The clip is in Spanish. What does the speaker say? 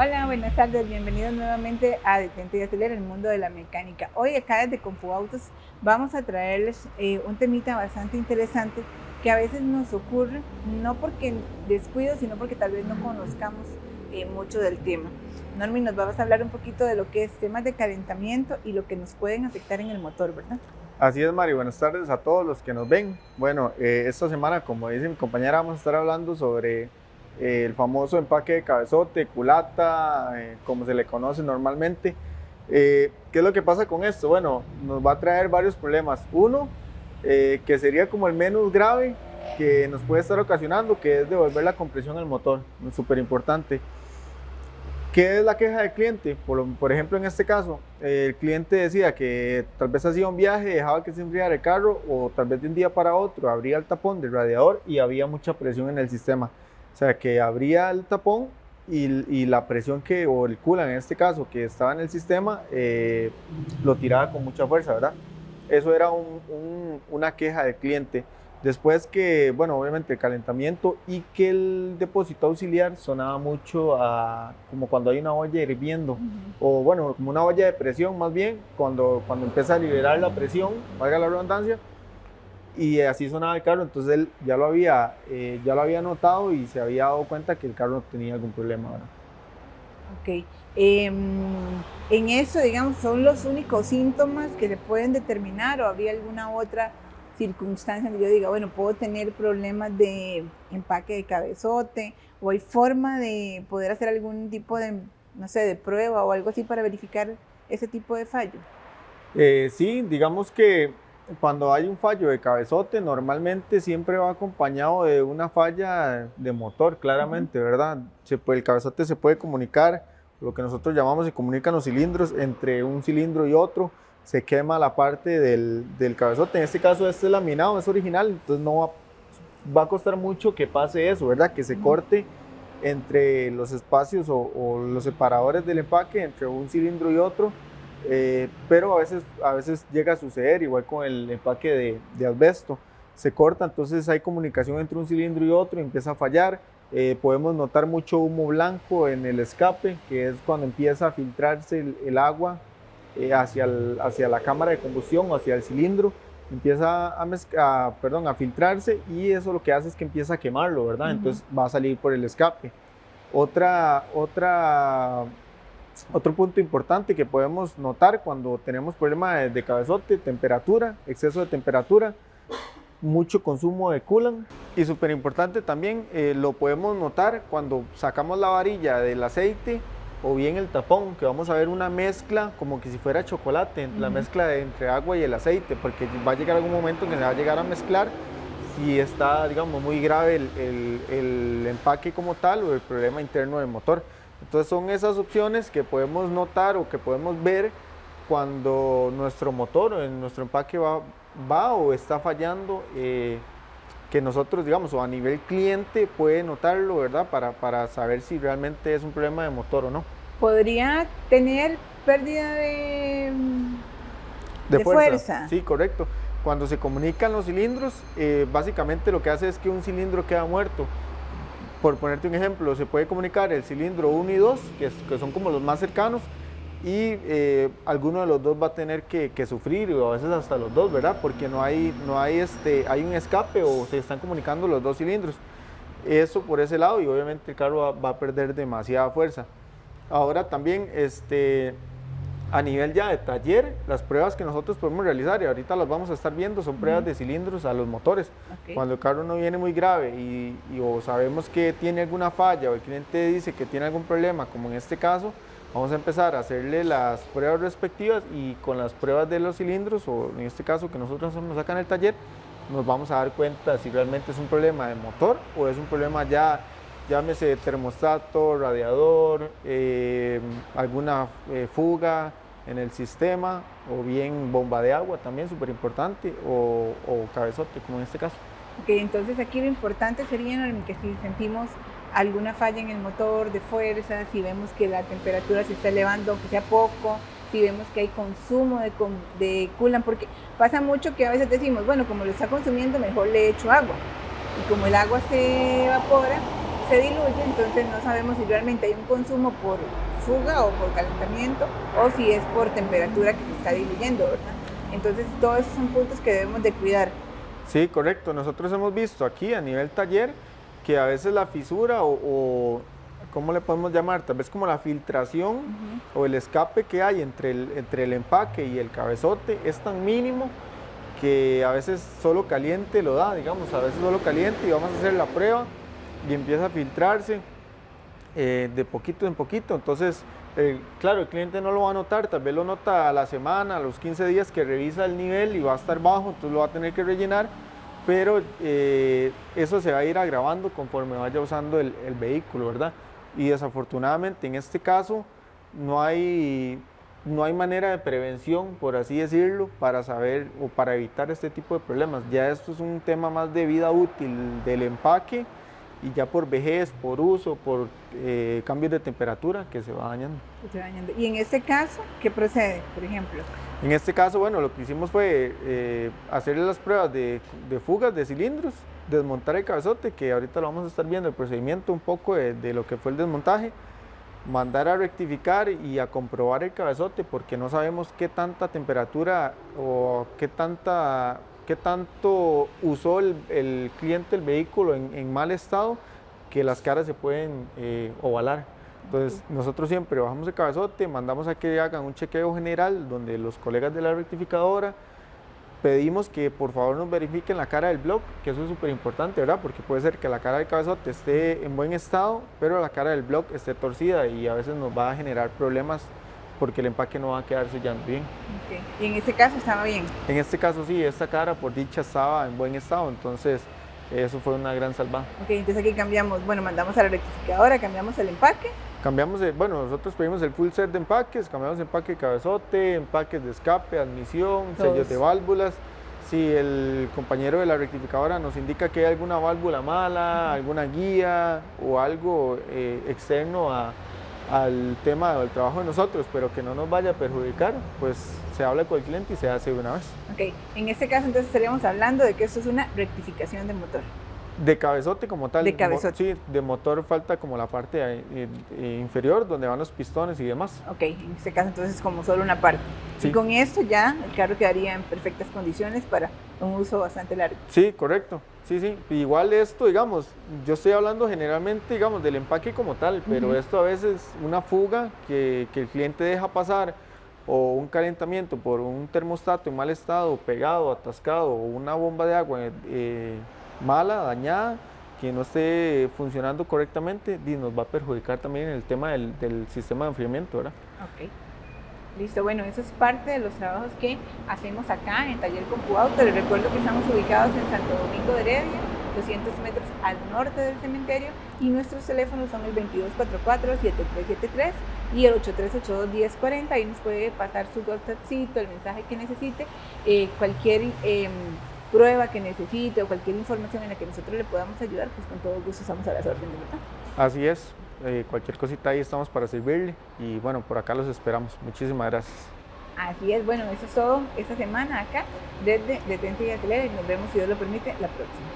Hola, buenas tardes, bienvenidos nuevamente a Detente y Acelera, el mundo de la mecánica. Hoy acá desde CompuAutos vamos a traerles un temita bastante interesante que a veces nos ocurre, no porque descuido, sino porque tal vez no conozcamos mucho del tema. Normi, nos vas a hablar un poquito de lo que es temas de calentamiento y lo que nos pueden afectar en el motor, ¿verdad? Así es, Mari. Buenas tardes a todos los que nos ven. Bueno, esta semana, como dice mi compañera, vamos a estar hablando sobre el famoso empaque de cabezote, culata, como se le conoce normalmente. ¿Qué es lo que pasa con esto? Bueno, nos va a traer varios problemas. Uno, que sería como el menos grave que nos puede estar ocasionando, que es devolver la compresión al motor. Súper importante. ¿Qué es la queja del cliente? Por ejemplo, en este caso, el cliente decía que tal vez hacía un viaje, dejaba que se enfriara el carro o tal vez de un día para otro abría el tapón del radiador y había mucha presión en el sistema. O sea, que abría el tapón y la presión o el coolant en este caso que estaba en el sistema, lo tiraba con mucha fuerza, ¿verdad? Eso era una queja del cliente. Después que, bueno, obviamente el calentamiento y que el depósito auxiliar sonaba mucho como cuando hay una olla hirviendo, o bueno, como una olla de presión más bien, cuando empieza a liberar la presión, valga la redundancia, y así sonaba el carro. Entonces él ya lo había notado y se había dado cuenta que el carro tenía algún problema, ¿verdad? Ok. En eso, digamos, son los únicos síntomas que se pueden determinar o habría alguna otra circunstancia donde yo diga, bueno, puedo tener problemas de empaque de cabezote o hay forma de poder hacer algún tipo de, no sé, de prueba o algo así para verificar ese tipo de fallo. Sí, digamos que cuando hay un fallo de cabezote, normalmente siempre va acompañado de una falla de motor, claramente, ¿verdad? El cabezote se puede comunicar, lo que nosotros llamamos, se comunican los cilindros entre un cilindro y otro, se quema la parte del cabezote. En este caso, este es laminado, es original, entonces no va a costar mucho que pase eso, ¿verdad? Que se corte entre los espacios o los separadores del empaque entre un cilindro y otro. Pero a veces llega a suceder, igual con el empaque de asbesto, se corta, entonces hay comunicación entre un cilindro y otro y empieza a fallar. Podemos notar mucho humo blanco en el escape, que es cuando empieza a filtrarse el agua hacia la cámara de combustión o hacia el cilindro, empieza a filtrarse y eso lo que hace es que empieza a quemarlo, ¿verdad? Entonces va a salir por el escape. Otra, otra Otro punto importante que podemos notar cuando tenemos problemas de cabezote, temperatura, exceso de temperatura, mucho consumo de coolant. Y súper importante también, lo podemos notar cuando sacamos la varilla del aceite o bien el tapón, que vamos a ver una mezcla como que si fuera chocolate, la mezcla entre agua y el aceite, porque va a llegar algún momento en que se va a llegar a mezclar si está, digamos, muy grave el empaque como tal o el problema interno del motor. Entonces son esas opciones que podemos notar o que podemos ver cuando nuestro motor o nuestro empaque va o está fallando, que nosotros, digamos, o a nivel cliente puede notarlo, ¿verdad? Para saber si realmente es un problema de motor o no. Podría tener pérdida de fuerza. Sí, correcto. Cuando se comunican los cilindros, básicamente lo que hace es que un cilindro queda muerto. Por ponerte un ejemplo, se puede comunicar el cilindro 1 y 2, que son como los más cercanos, y alguno de los dos va a tener que sufrir, o a veces hasta los dos, ¿verdad? Porque hay un escape o se están comunicando los dos cilindros. Eso por ese lado, y obviamente el carro va a perder demasiada fuerza. Ahora también, a nivel ya de taller, las pruebas que nosotros podemos realizar, y ahorita las vamos a estar viendo, son pruebas de cilindros a los motores. Cuando el carro no viene muy grave o sabemos que tiene alguna falla o el cliente dice que tiene algún problema, como en este caso, vamos a empezar a hacerle las pruebas respectivas y con las pruebas de los cilindros, o en este caso que nosotros nos sacan el taller, nos vamos a dar cuenta si realmente es un problema de motor o es un problema ya, llámese termostato, radiador, alguna fuga en el sistema, o bien bomba de agua también, súper importante, o cabezote, como en este caso. Ok, entonces aquí lo importante sería, Normi, que si sentimos alguna falla en el motor de fuerza, si vemos que la temperatura se está elevando, aunque sea poco, si vemos que hay consumo de coolant, porque pasa mucho que a veces decimos, bueno, como lo está consumiendo, mejor le echo agua. Y como el agua se evapora, se diluye, entonces no sabemos si realmente hay un consumo por fuga o por calentamiento o si es por temperatura que se está diluyendo, ¿verdad? Entonces todos esos son puntos que debemos de cuidar. Sí, correcto. Nosotros hemos visto aquí a nivel taller que a veces la fisura o ¿cómo le podemos llamar? Tal vez como la filtración o el escape que hay entre el empaque y el cabezote es tan mínimo que a veces solo caliente lo da, digamos, a veces solo caliente y vamos a hacer la prueba y empieza a filtrarse de poquito en poquito. Entonces, claro, el cliente no lo va a notar, tal vez lo nota a la semana, a los 15 días que revisa el nivel y va a estar bajo, entonces lo va a tener que rellenar, pero eso se va a ir agravando conforme vaya usando el vehículo, ¿verdad? Y desafortunadamente en este caso no hay manera de prevención, por así decirlo, para saber o para evitar este tipo de problemas. Ya esto es un tema más de vida útil del empaque y ya por vejez, por uso, por cambios de temperatura que se va dañando. Y en este caso, ¿qué procede, por ejemplo? En este caso, bueno, lo que hicimos fue hacerle las pruebas de fugas de cilindros, desmontar el cabezote, que ahorita lo vamos a estar viendo el procedimiento un poco de lo que fue el desmontaje, mandar a rectificar y a comprobar el cabezote porque no sabemos qué tanta temperatura o qué tanto usó el cliente el vehículo en mal estado que las caras se pueden ovalar. Entonces nosotros siempre bajamos el cabezote, mandamos a que hagan un chequeo general donde los colegas de la rectificadora pedimos que por favor nos verifiquen la cara del block, que eso es súper importante, ¿verdad? Porque puede ser que la cara del cabezote esté en buen estado, pero la cara del block esté torcida y a veces nos va a generar problemas porque el empaque no va a quedar sellando bien. Okay. ¿Y en este caso estaba bien? En este caso sí, esta cara por dicha estaba en buen estado, entonces eso fue una gran salvada. Ok, entonces aquí cambiamos, bueno, mandamos a la rectificadora, cambiamos el empaque. Cambiamos, bueno, nosotros pedimos el full set de empaques, cambiamos empaque de cabezote, empaques de escape, admisión, sellos de válvulas. Si el compañero de la rectificadora nos indica que hay alguna válvula mala, alguna guía o algo externo al tema del trabajo de nosotros, pero que no nos vaya a perjudicar, pues se habla con el cliente y se hace de una vez. Ok, en este caso entonces estaríamos hablando de que esto es una rectificación de motor. De cabezote como tal. De cabezote. Sí, de motor falta como la parte inferior donde van los pistones y demás. Ok, en este caso entonces como solo una parte. Sí. Y con esto ya el carro quedaría en perfectas condiciones para un uso bastante largo. Sí, correcto. Sí, sí. Igual esto, digamos, yo estoy hablando generalmente, digamos, del empaque como tal, pero esto a veces una fuga que el cliente deja pasar o un calentamiento por un termostato en mal estado, pegado, atascado, o una bomba de agua mala, dañada, que no esté funcionando correctamente, y nos va a perjudicar también en el tema del sistema de enfriamiento, ¿verdad? Ok. Listo, bueno, eso es parte de los trabajos que hacemos acá en Taller CompuAuto. Les recuerdo que estamos ubicados en Santo Domingo de Heredia, 200 metros al norte del cementerio, y nuestros teléfonos son el 2244-7373 y el 8382-1040. Ahí nos puede pasar su WhatsAppcito, el mensaje que necesite, cualquier prueba que necesite o cualquier información en la que nosotros le podamos ayudar, pues con todo gusto estamos a las órdenes, ¿verdad? Así es, cualquier cosita ahí estamos para servirle y bueno, por acá los esperamos. Muchísimas gracias. Así es, bueno, eso es todo esta semana acá desde Detente y Acelera y nos vemos, si Dios lo permite, la próxima.